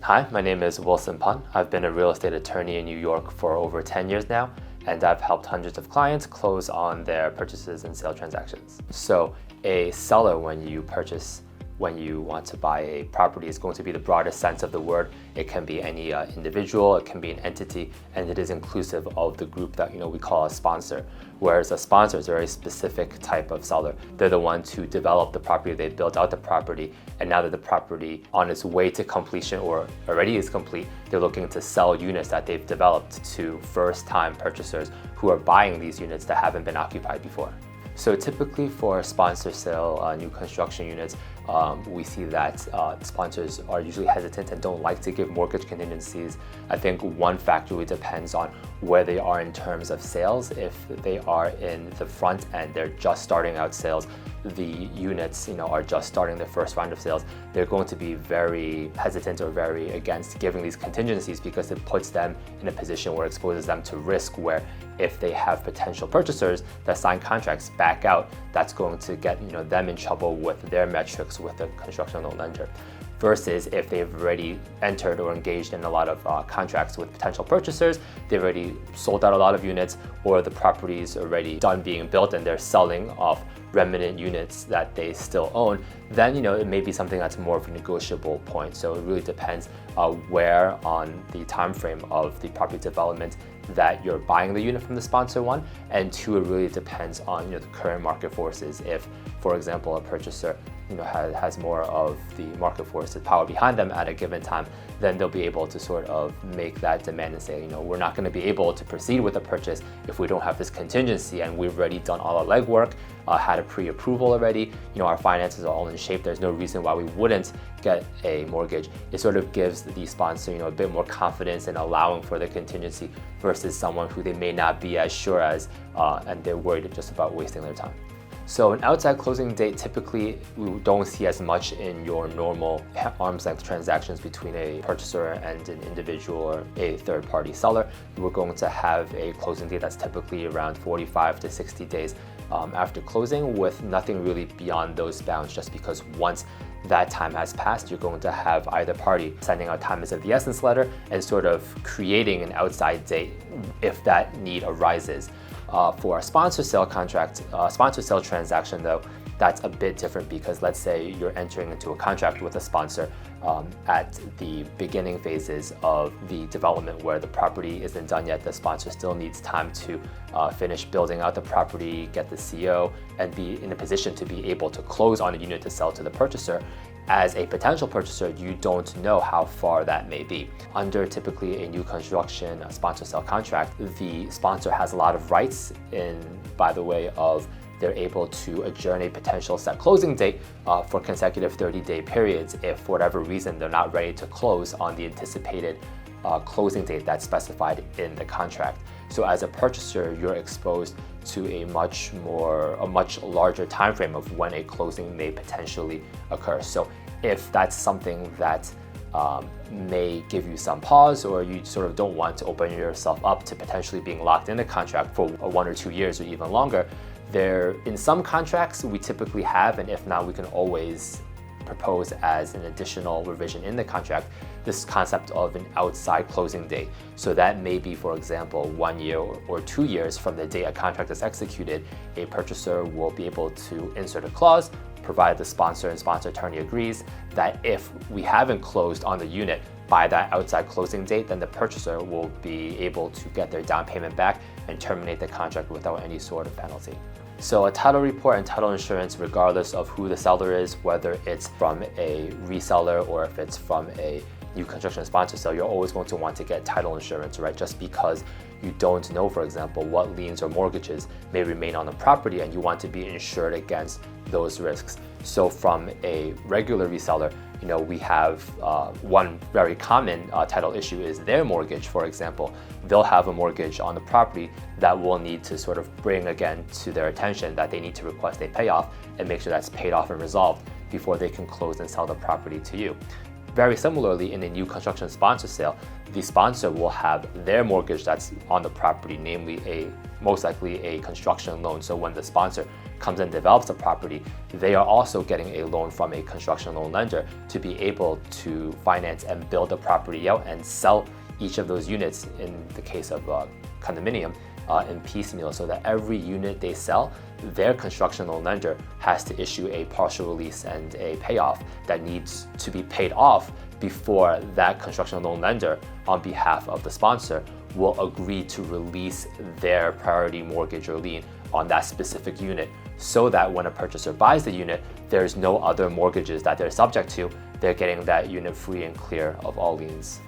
Hi, my name is Wilson Pun. I've been a real estate attorney in New York for over 10 years now, and I've helped hundreds of clients close on their purchases and sale transactions. So a seller, when you want to buy a property, is going to be the broadest sense of the word. It can be any individual, it can be an entity, and it is inclusive of the group that we call a sponsor. Whereas a sponsor is a very specific type of seller. They're the ones who develop the property, they built out the property, and now that the property on its way to completion or already is complete, they're looking to sell units that they've developed to first-time purchasers who are buying these units that haven't been occupied before. So typically for sponsor sale, new construction units, we see that sponsors are usually hesitant and don't like to give mortgage contingencies. I think one factor really depends on where they are in terms of sales. If they are in the front end, they're just starting out sales, the units are just starting their first round of sales, they're going to be very hesitant or very against giving these contingencies because it puts them in a position where it exposes them to risk, where if they have potential purchasers that sign contracts back out, that's going to get them in trouble with their metrics with the construction loan lender. Versus if they've already entered or engaged in a lot of contracts with potential purchasers, they've already sold out a lot of units, or the property's already done being built and they're selling off remnant units that they still own, then it may be something that's more of a negotiable point. So it really depends where on the time frame of the property development that you're buying the unit from the sponsor, one, and two, it really depends on the current market forces. If, for example, a purchaser has more of the market forces power behind them at a given time, then they'll be able to sort of make that demand and say, we're not going to be able to proceed with the purchase if we don't have this contingency, and we've already done all our legwork, had a pre-approval already, our finances are all in shape, there's no reason why we wouldn't get a mortgage. It sort of gives the sponsor a bit more confidence in allowing for the contingency versus someone who they may not be as sure as, and they're worried just about wasting their time. So an outside closing date, typically we don't see as much in your normal arm's length transactions between a purchaser and an individual or a third party seller. We're going to have a closing date that's typically around 45 to 60 days after closing, with nothing really beyond those bounds, just because once that time has passed, you're going to have either party sending out time is of the essence letter and sort of creating an outside date if that need arises. For a sponsor sale contract, sponsor sale transaction though, that's a bit different, because let's say you're entering into a contract with a sponsor at the beginning phases of the development where the property isn't done yet. The sponsor still needs time to finish building out the property, get the CO, and be in a position to be able to close on a unit to sell to the purchaser. As a potential purchaser, you don't know how far that may be. Under typically a new construction sponsor sale contract, the sponsor has a lot of rights by the way of they're able to adjourn a potential set closing date for consecutive 30-day periods if for whatever reason they're not ready to close on the anticipated closing date that's specified in the contract. So as a purchaser, you're exposed to a much larger time frame of when a closing may potentially occur. So if that's something that may give you some pause, or you sort of don't want to open yourself up to potentially being locked in a contract for 1 or 2 years or even longer, in some contracts we typically have, and if not, we can always propose as an additional revision in the contract, this concept of an outside closing date. So that may be, for example, 1 year or 2 years from the day a contract is executed, a purchaser will be able to insert a clause, provided the sponsor and sponsor attorney agrees, that if we haven't closed on the unit by that outside closing date, then the purchaser will be able to get their down payment back and terminate the contract without any sort of penalty. So a title report and title insurance, regardless of who the seller is, whether it's from a reseller or if it's from a new construction sponsor sale, you're always going to want to get title insurance, right? Just because you don't know, for example, what liens or mortgages may remain on the property, and you want to be insured against those risks. So from a regular reseller, we have one very common title issue is their mortgage, for example. They'll have a mortgage on the property that will need to sort of bring again to their attention that they need to request a payoff and make sure that's paid off and resolved before they can close and sell the property to you. Very similarly, in a new construction sponsor sale, the sponsor will have their mortgage that's on the property, namely most likely a construction loan. So when the sponsor comes and develops the property, they are also getting a loan from a construction loan lender to be able to finance and build the property out and sell each of those units, in the case of condominium, in piecemeal, so that every unit they sell, their construction loan lender has to issue a partial release and a payoff that needs to be paid off before that construction loan lender, on behalf of the sponsor, will agree to release their priority mortgage or lien on that specific unit, so that when a purchaser buys the unit, there's no other mortgages that they're subject to. They're getting that unit free and clear of all liens.